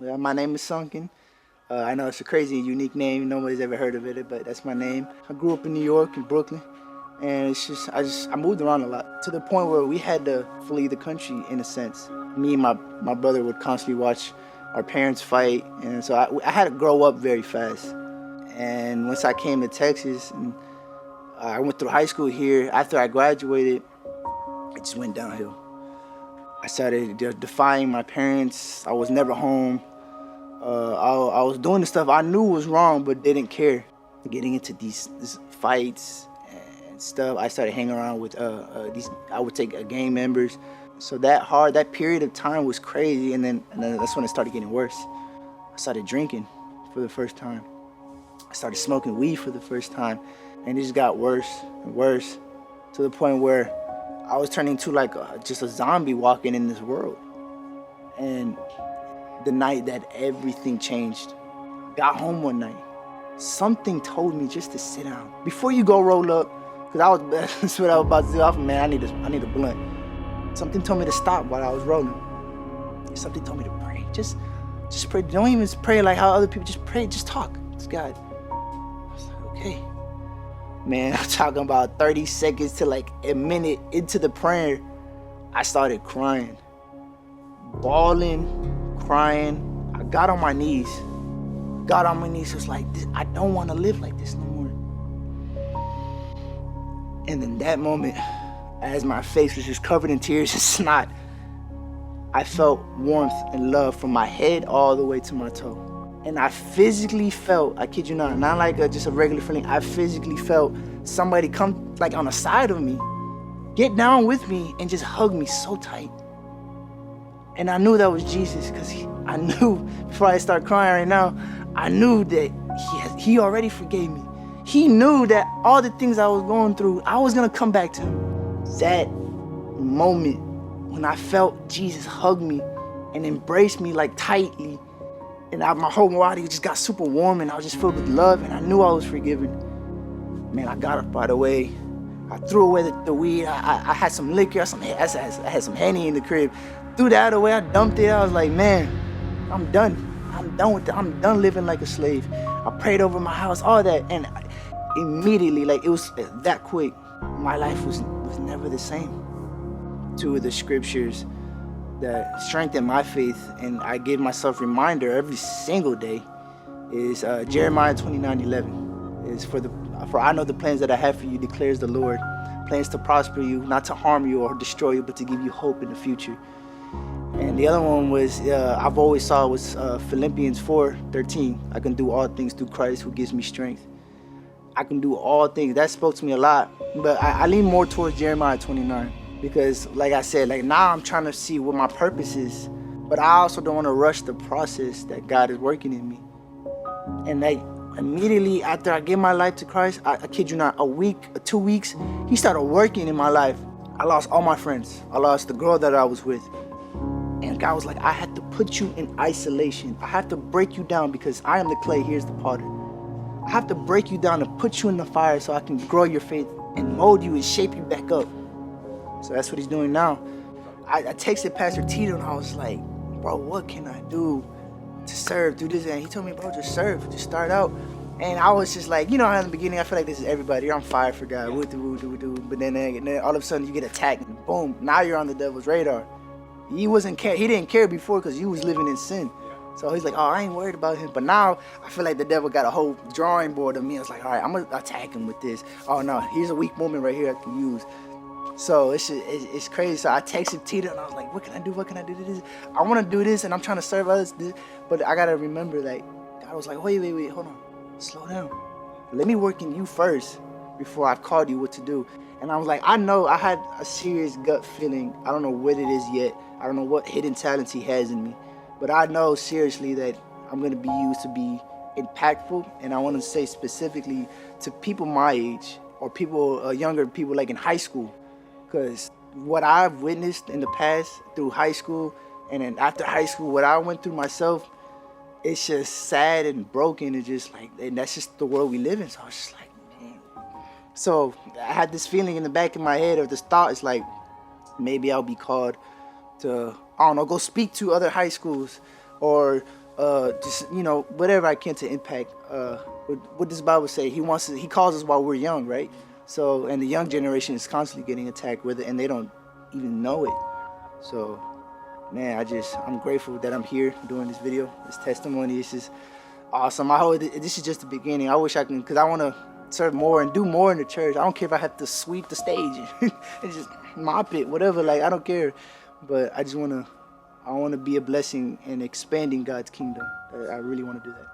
Well, my name is Sunken. I know it's a crazy, unique name. Nobody's ever heard of it, but that's my name. I grew up in New York, in Brooklyn, and I moved around a lot to the point where we had to flee the country in a sense. Me and my brother would constantly watch our parents fight, and so I had to grow up very fast. And once I came to Texas, and I went through high school here. After I graduated, it just went downhill. I started defying my parents. I was never home. I was doing the stuff I knew was wrong, but didn't care. Getting into these fights and stuff, I started hanging around with I would take gang members. So that period of time was crazy, and then that's when it started getting worse. I started drinking for the first time. I started smoking weed for the first time, and it just got worse and worse to the point where I was turning into like just a zombie walking in this world. And the night that everything changed, got home one night, something told me just to sit down. Before you go roll up, because that's what I was about to do. I was, man, I need a blunt. Something told me to stop while I was rolling. Something told me to pray. Just pray. Don't even pray like how other people just pray. Just talk. It's God. I was like, okay. Man, I'm talking about 30 seconds to like a minute into the prayer, I started crying, bawling, crying. I got on my knees. It was like, I don't want to live like this no more. And in that moment, as my face was just covered in tears and snot, I felt warmth and love from my head all the way to my toe. And I physically felt, I kid you not like just a regular feeling, I physically felt somebody come like on the side of me, get down with me and just hug me so tight. And I knew that was Jesus, because I knew, before I start crying right now, I knew that he already forgave me. He knew that all the things I was going through, I was gonna come back to him. That moment when I felt Jesus hug me and embrace me like tightly, and my whole body just got super warm, and I was just filled with love, and I knew I was forgiven. Man, I got up right away. I threw away the weed. I had some liquor, I had some Henny in the crib. Threw that away, I dumped it. I was like, man, I'm done. I'm done with it. I'm done living like a slave. I prayed over my house, all that, and immediately, like it was that quick, my life was never the same. Two of the scriptures that strengthened my faith, and I give myself reminder every single day, is Jeremiah 29:11. Is for I know the plans that I have for you, declares the Lord, plans to prosper you, not to harm you or destroy you, but to give you hope in the future. And the other one was I've always saw was Philippians 4:13. I can do all things through Christ who gives me strength. I can do all things. That spoke to me a lot, but I lean more towards Jeremiah 29. Because like I said, like now I'm trying to see what my purpose is, but I also don't want to rush the process that God is working in me. And like immediately after I gave my life to Christ, I kid you not, a week, 2 weeks, he started working in my life. I lost all my friends. I lost the girl that I was with. And God was like, I had to put you in isolation. I have to break you down because I am the clay, here's the potter. I have to break you down and put you in the fire so I can grow your faith and mold you and shape you back up. So that's what he's doing now. I texted Pastor Tito and I was like, bro, what can I do to serve, do this? And he told me, bro, just serve, just start out. And I was just like, you know how in the beginning, I feel like this is everybody. You're on fire for God, but then all of a sudden you get attacked and boom, now you're on the devil's radar. He didn't care before because you was living in sin. So he's like, oh, I ain't worried about him. But now I feel like the devil got a whole drawing board of me. I was like, all right, I'm gonna attack him with this. Oh no, here's a weak moment right here I can use. So it's crazy. So I texted Tito and I was like, what can I do? What can I do? I want to do this and I'm trying to serve others. But I got to remember that God was like, wait, hold on. Slow down. Let me work in you first before I've called you what to do. And I was like, I know I had a serious gut feeling. I don't know what it is yet. I don't know what hidden talents he has in me. But I know seriously that I'm going to be used to be impactful. And I want to say specifically to people my age or people, younger people like in high school. Because what I've witnessed in the past through high school and then after high school, what I went through myself, it's just sad and broken. It's just like, and that's just the world we live in. So I was just like, man. So I had this feeling in the back of my head, or this thought, it's like, maybe I'll be called to, I don't know, go speak to other high schools or just, you know, whatever I can to impact what does the Bible say? He calls us while we're young, right? So, and the young generation is constantly getting attacked with it, and they don't even know it. So, man, I'm grateful that I'm here doing this video, this testimony. This is awesome. I hope this is just the beginning. I wish I can, because I want to serve more and do more in the church. I don't care if I have to sweep the stage and just mop it, whatever. Like, I don't care. But I want to be a blessing in expanding God's kingdom. I really want to do that.